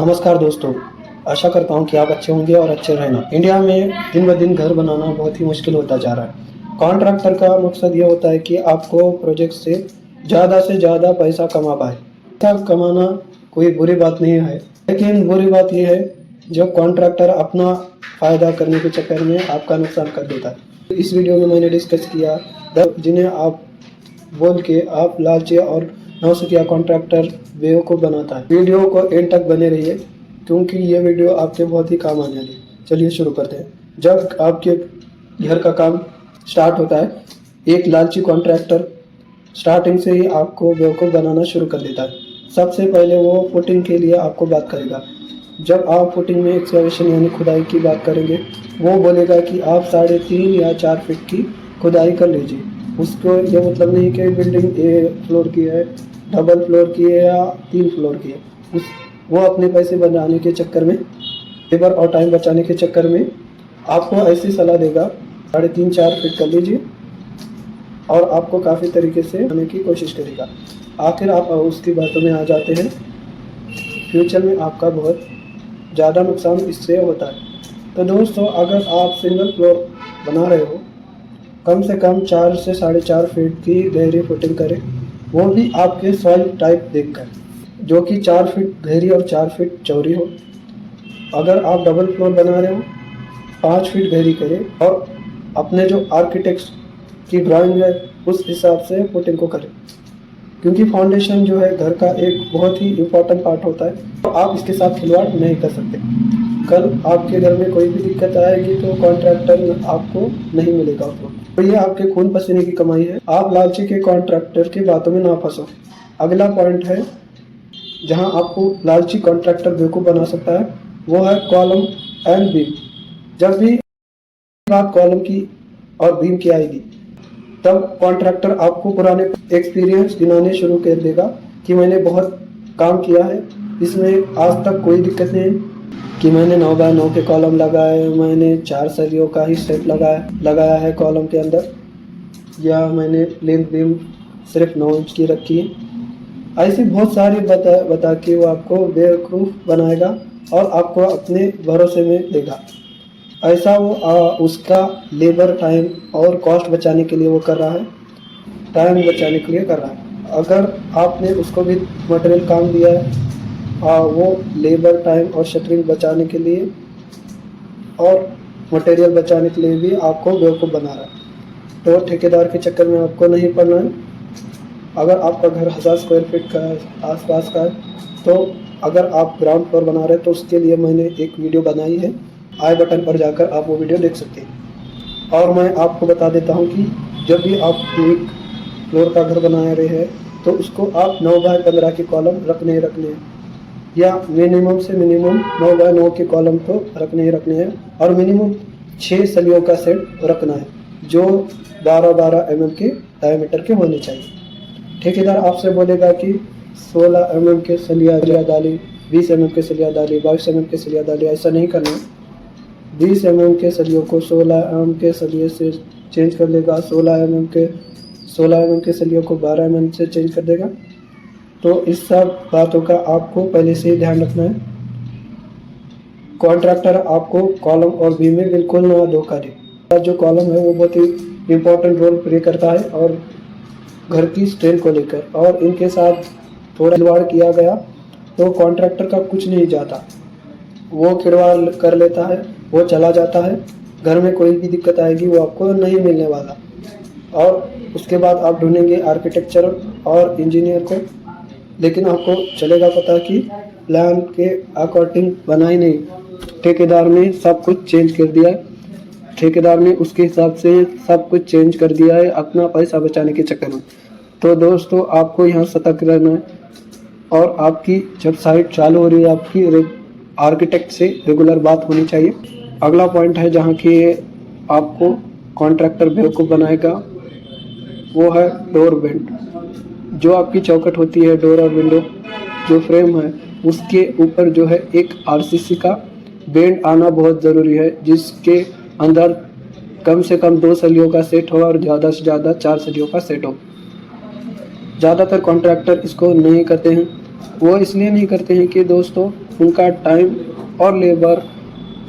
नमस्कार दोस्तों, आशा करता हूँ कि आप अच्छे होंगे और अच्छे रहना। इंडिया में दिन ब दिन घर बनाना बहुत ही मुश्किल होता जा रहा है। कॉन्ट्रैक्टर का मकसद ये होता है कि आपको प्रोजेक्ट से ज़्यादा पैसा कमा पाए। पैसा कमाना कोई बुरी बात नहीं है, लेकिन बुरी बात ये है जब कॉन्ट्रैक्टर अपना फ़ायदा करने के चक्कर में आपका नुकसान कर देता है। इस वीडियो में मैंने डिस्कस किया जिन्हें आप बोल के आप लालची और नौसिखिया कॉन्ट्रैक्टर बेवकूफ़ बनाता है। वीडियो को एंड तक बने रहिए क्योंकि ये वीडियो आपके बहुत ही काम आने वाली है। चलिए शुरू करते हैं। जब आपके घर का काम स्टार्ट होता है, एक लालची कॉन्ट्रैक्टर स्टार्टिंग से ही आपको बेवकूफ़ बनाना शुरू कर देता है। सबसे पहले वो फुटिंग के लिए आपको बात करेगा। जब आप फुटिंग में एक्सकैवेशन यानी खुदाई की बात करेंगे, वो बोलेगा कि आप 3.5 या 4 फीट की खुदाई कर लीजिए। उसको ये मतलब नहीं कि बिल्डिंग 1 फ्लोर की है, डबल फ्लोर की है या 3 फ्लोर की है। वो अपने पैसे बनाने के चक्कर में, लेबर और टाइम बचाने के चक्कर में आपको ऐसी सलाह देगा 3.5-4 फीट कर लीजिए और आपको काफ़ी तरीके से आने की कोशिश करेगा। आखिर आप उसकी बातों में आ जाते हैं। फ्यूचर में आपका बहुत ज़्यादा नुकसान इससे होता है। तो दोस्तों, अगर आप सिंगल फ्लोर बना रहे हो, कम से कम 4 से 4.5 फीट की गहरी फुटिंग करें, वो भी आपके सॉइल टाइप देखकर, जो कि 4 फीट गहरी और 4 फीट चौड़ी हो। अगर आप डबल फ्लोर बना रहे हो, 5 फीट गहरी करें और अपने जो आर्किटेक्ट की ड्राइंग है उस हिसाब से फुटिंग को करें, क्योंकि फाउंडेशन जो है घर का एक बहुत ही इम्पोर्टेंट पार्ट होता है। तो आप इसके साथ खिलवाड़ नहीं कर सकते। कल आपके घर में कोई भी दिक्कत आएगी तो कॉन्ट्रैक्टर आपको नहीं मिलेगा उसको। तो ये आपके खून पसीने की कमाई है। आप लालची के कॉन्ट्रैक्टर की बातों में ना फंसो। अगला पॉइंट है जहां आपको लालची कॉन्ट्रैक्टर बेवकूफ़ बना सकता है, वो है कॉलम एंड बीम। जब भी बात कॉलम की और बीम की आएगी, तब कॉन्ट्रैक्टर आपको पुराने एक्सपीरियंस गिनाने शुरू कर देगा कि मैंने बहुत काम किया है, इसमें आज तक कोई दिक्कत नहीं कि मैंने 9x9 के कॉलम लगाए, मैंने 4 सरियों का ही सेट लगाया है कॉलम के अंदर, या मैंने लेंथ बीम सिर्फ 9 इंच की रखी है। ऐसी बहुत सारी बता के वो आपको बेवकूफ़ बनाएगा और आपको अपने भरोसे में लेगा। ऐसा वो उसका लेबर टाइम और कॉस्ट बचाने के लिए वो कर रहा है, टाइम बचाने के लिए कर रहा है। अगर आपने उसको भी मटेरियल काम दिया है, वो लेबर टाइम और शटरिंग बचाने के लिए और मटेरियल बचाने के लिए भी आपको बेवकूफ़ बना रहा है। तो ठेकेदार के चक्कर में आपको नहीं पड़ना है। अगर आपका घर 1000 स्क्वायर फीट का आसपास का है, तो अगर आप ग्राउंड फ्लोर बना रहे हैं तो उसके लिए मैंने एक वीडियो बनाई है, आई बटन पर जाकर आप वो वीडियो देख सकते हैं। और मैं आपको बता देता हूँ कि जब भी आप 1 फ्लोर का घर बना रहे हैं तो उसको आप 9x15 के कॉलम रखने हैं, या मिनिमम से मिनिमम 9x9 के कॉलम तो रखने हैं और मिनिमम 6 सलियों का सेट रखना है, जो 12-12 mm के डायमीटर के होने चाहिए। ठेकेदार आपसे बोलेगा कि 16 mm के सलिया डाली, 20 mm के सलिया डाली, 22 mm के सलिया डाली। ऐसा नहीं करना है। 20 mm के सलियों को 16 mm के सलिए से चेंज कर देगा, 16 mm के सलियों को 12 mm से चेंज कर देगा। तो इस सब बातों का आपको पहले से ही ध्यान रखना है। कॉन्ट्रैक्टर आपको कॉलम और बीम में बिल्कुल ना धोखा दे। जो कॉलम है वो बहुत ही इम्पोर्टेंट रोल प्ले करता है और घर की स्ट्रेंथ को लेकर, और इनके साथ थोड़ा खिलवाड़ किया गया तो कॉन्ट्रैक्टर का कुछ नहीं जाता। वो खिलवाड़ कर लेता है, वो चला जाता है। घर में कोई भी दिक्कत आएगी वो आपको नहीं मिलने वाला, और उसके बाद आप ढूंढेंगे आर्किटेक्चर और इंजीनियर को, लेकिन आपको चलेगा पता कि प्लान के अकॉर्डिंग बना ही नहीं। ठेकेदार ने सब कुछ चेंज कर दिया है। ठेकेदार ने उसके हिसाब से सब कुछ चेंज कर दिया है अपना पैसा बचाने के चक्कर में। तो दोस्तों, आपको यहाँ सतर्क रहना है, और आपकी जब साइट चालू हो रही है आपकी आर्किटेक्ट से रेगुलर बात होनी चाहिए। अगला पॉइंट है जहाँ की आपको कॉन्ट्रैक्टर बेवकूफ़ बनाएगा, वो है डोर बेंड। जो आपकी चौखट होती है, डोर और विंडो जो फ्रेम है, उसके ऊपर जो है एक आरसीसी का बेंड आना बहुत ज़रूरी है, जिसके अंदर कम से कम 2 सलियों का सेट हो और ज़्यादा से ज़्यादा 4 सलियों का सेट हो। ज़्यादातर कॉन्ट्रैक्टर इसको नहीं करते हैं। वो इसलिए नहीं करते हैं कि दोस्तों उनका टाइम और लेबर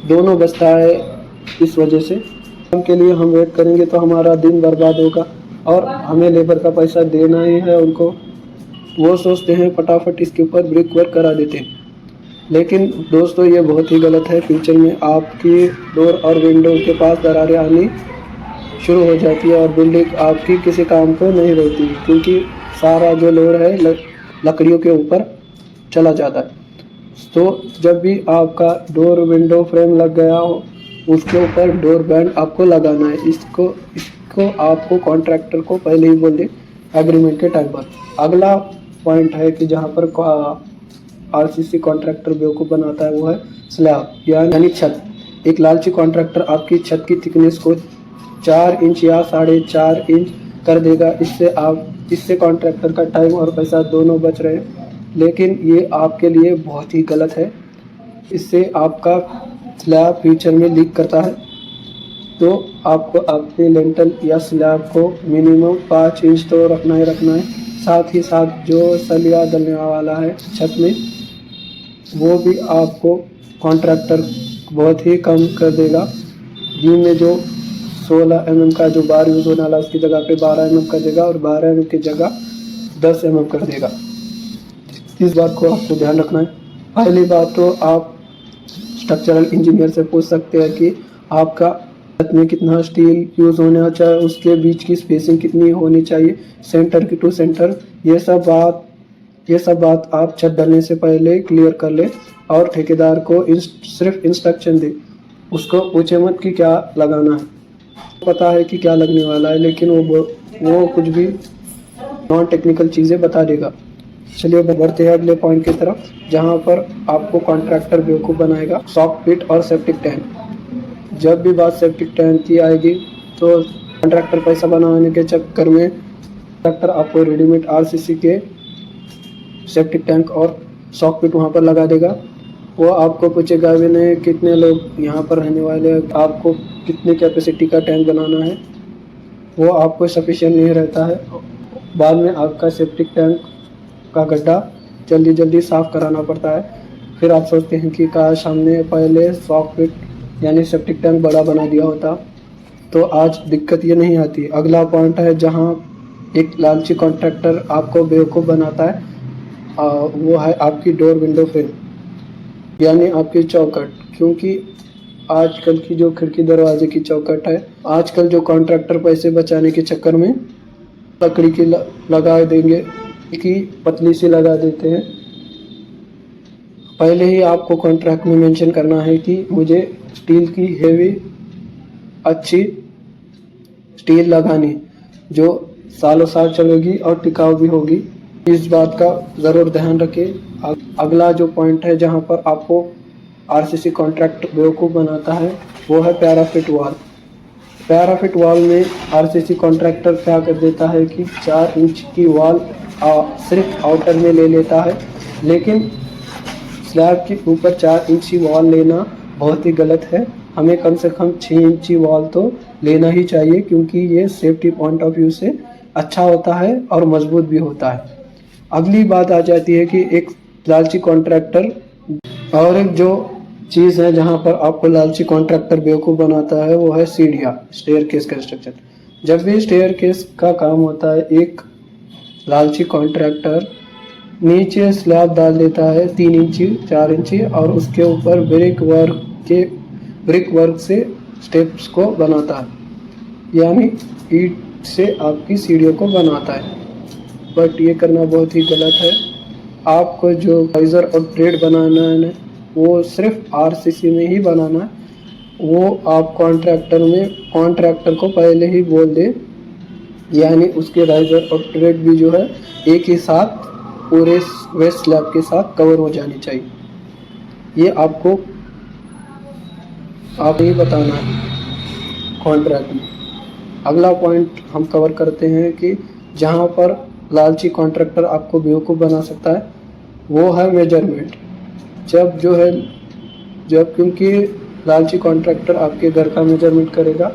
दोनों बचता है। इस वजह से काम के लिए हम वेट करेंगे तो हमारा दिन बर्बाद होगा और हमें लेबर का पैसा देना ही है उनको। वो सोचते हैं फटाफट इसके ऊपर ब्रिक वर्क करा देते हैं, लेकिन दोस्तों ये बहुत ही गलत है। फ्यूचर में आपकी डोर और विंडो के पास दरारें आनी शुरू हो जाती है और बिल्डिंग आपकी किसी काम को नहीं रहती, क्योंकि सारा जो लोड है लकड़ियों के ऊपर चला जाता है। तो जब भी आपका डोर विंडो फ्रेम लग गया हो उसके ऊपर डोर बैंड आपको लगाना है। इसको आपको कॉन्ट्रैक्टर को पहले ही बोल दें एग्रीमेंट के टाइम पर। अगला पॉइंट है कि जहाँ पर आरसीसी कॉन्ट्रैक्टर बेवकूफ़ बनाता है वो है स्लैब यानी छत। एक लालची कॉन्ट्रैक्टर आपकी छत की थिकनेस को 4 इंच या 4.5 इंच कर देगा। इससे कॉन्ट्रैक्टर का टाइम और पैसा दोनों बच रहे हैं, लेकिन ये आपके लिए बहुत ही गलत है। इससे आपका स्लैब फ्यूचर में लीक करता है। तो आपको अपने लेंटल या स्लैब को मिनिमम 5 इंच तो रखना ही रखना है। साथ ही साथ जो सलिया डलने वाला है छत में वो भी आपको कॉन्ट्रैक्टर बहुत ही कम कर देगा। बीम में जो 16 mm का जो बार यूज़ होने वाला उसकी जगह पे 12 mm कर देगा और 12 mm की जगह 10 mm कर देगा। इस बात को आपको ध्यान रखना है। पहली बात तो आप स्ट्रक्चरल इंजीनियर से पूछ सकते हैं कि आपका छत में कितना स्टील यूज़ होना चाहिए, उसके बीच की स्पेसिंग कितनी होनी चाहिए, सेंटर की टू सेंटर। ये सब बात आप छत डालने से पहले क्लियर कर ले और ठेकेदार को सिर्फ इंस्ट्रक्शन दे। उसको पूछे मत कि क्या लगाना है, पता है कि क्या लगने वाला है, लेकिन वो कुछ भी नॉन टेक्निकल चीज़ें बता देगा। चलिए बढ़ते हैं अगले पॉइंट की तरफ, जहाँ पर आपको कॉन्ट्रैक्टर बेवकूफ़ बनाएगा सॉक पिट और सेप्टिक टैंक। जब भी बात सेप्टिक टैंक की आएगी तो कॉन्ट्रैक्टर पैसा बनाने के चक्कर में कॉन्ट्रैक्टर आपको रेडीमेड आरसीसी के सेप्टिक टैंक और सॉक पिट वहाँ पर लगा देगा। वो आपको पूछेगा भी नहीं कितने लोग यहाँ पर रहने वाले हैं, आपको कितने कैपेसिटी का टैंक बनाना है, वो आपको सफिशिएंट नहीं रहता है। बाद में आपका सेप्टिक टैंक का गड्ढा जल्दी साफ़ कराना पड़ता है। फिर आप सोचते हैं कि काश हमने पहले सॉक पिट यानी सेप्टिक टैंक बड़ा बना दिया होता तो आज दिक्कत ये नहीं आती। अगला पॉइंट है जहाँ एक लालची कॉन्ट्रैक्टर आपको बेवकूफ़ बनाता है, वो है आपकी डोर विंडो फ्रेम यानी आपकी चौखट। क्योंकि आजकल की जो खिड़की दरवाजे की चौखट है, आजकल जो कॉन्ट्रैक्टर पैसे बचाने के चक्कर में लकड़ी की लगा देंगे कि पतली सी लगा देते हैं। पहले ही आपको कॉन्ट्रैक्ट में मेंशन करना है कि मुझे स्टील की हेवी अच्छी स्टील लगानी जो सालों साल चलेगी और टिकाऊ भी होगी। इस बात का ज़रूर ध्यान रखें। अगला जो पॉइंट है जहां पर आपको आरसीसी कॉन्ट्रैक्ट बेवकूफ़ बनाता है वो है पैराफिट वॉल। पैराफिट वॉल में आरसीसी कॉन्ट्रैक्टर क्या कर देता है कि 4 इंच की वॉल सिर्फ आउटर में ले लेता है, लेकिन स्लैब के ऊपर 4 इंच की वॉल लेना बहुत ही गलत है। हमें कम से कम 6 इंची वॉल तो लेना ही चाहिए, क्योंकि ये सेफ्टी पॉइंट ऑफ व्यू से अच्छा होता है और मजबूत भी होता है। अगली बात आ जाती है कि एक लालची कॉन्ट्रैक्टर और एक जो चीज़ है जहाँ पर आपको लालची कॉन्ट्रैक्टर बेवकूफ़ बनाता है वो है सीढ़ियाँ, स्टेयरकेस कंस्ट्रक्शन। जब भी स्टेयरकेस का काम होता है एक लालची कॉन्ट्रैक्टर नीचे स्लैब डाल देता है 3 इंची 4 इंची और उसके ऊपर ब्रिक वर्क से स्टेप्स को बनाता है, यानी ईंट से आपकी सीढ़ियों को बनाता है। बट ये करना बहुत ही गलत है। आपको जो वाइज़र और ट्रेड बनाना है ना वो सिर्फ आरसीसी में ही बनाना है। वो आप कॉन्ट्रैक्टर को पहले ही बोल दे, यानी उसके राइजर और ट्रेड भी जो है एक ही साथ पूरे वेस्ट स्लैब के साथ कवर हो जानी चाहिए। ये आपको आप ही बताना है कॉन्ट्रैक्ट में। अगला पॉइंट हम कवर करते हैं कि जहाँ पर लालची कॉन्ट्रैक्टर आपको बेवकूफ़ बना सकता है वो है मेजरमेंट। क्योंकि लालची कॉन्ट्रैक्टर आपके घर का मेजरमेंट करेगा,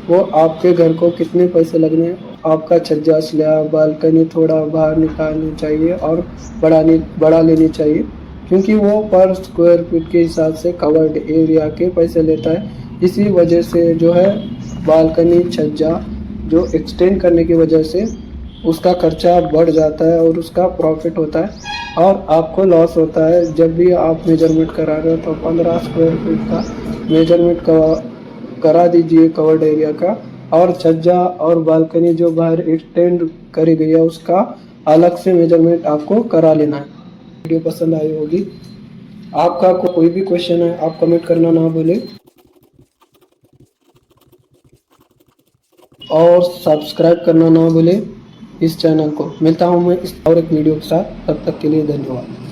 वो आपके घर को कितने पैसे लगने हैं, आपका छज्जा स्लैब बालकनी थोड़ा बाहर निकालनी चाहिए और बढ़ा लेनी चाहिए। क्योंकि वो पर स्क्वायर फीट के हिसाब से कवर्ड एरिया के पैसे लेता है। इसी वजह से जो है बालकनी छज्जा जो एक्सटेंड करने की वजह से उसका खर्चा बढ़ जाता है और उसका प्रॉफिट होता है और आपको लॉस होता है। जब भी आप मेजरमेंट करा रहे हो तो 15 स्क्वायर फीट का मेजरमेंट करा दीजिए कवर्ड एरिया का, और छज्जा और बालकनी जो बाहर एक्सटेंड करी गई है उसका अलग से मेजरमेंट आपको करा लेना है। वीडियो पसंद आई होगी। आपका कोई भी क्वेश्चन है आप कमेंट करना ना भूलें और सब्सक्राइब करना ना भूलें इस चैनल को। मिलता हूँ मैं इस और एक वीडियो के साथ, तब तक के लिए धन्यवाद।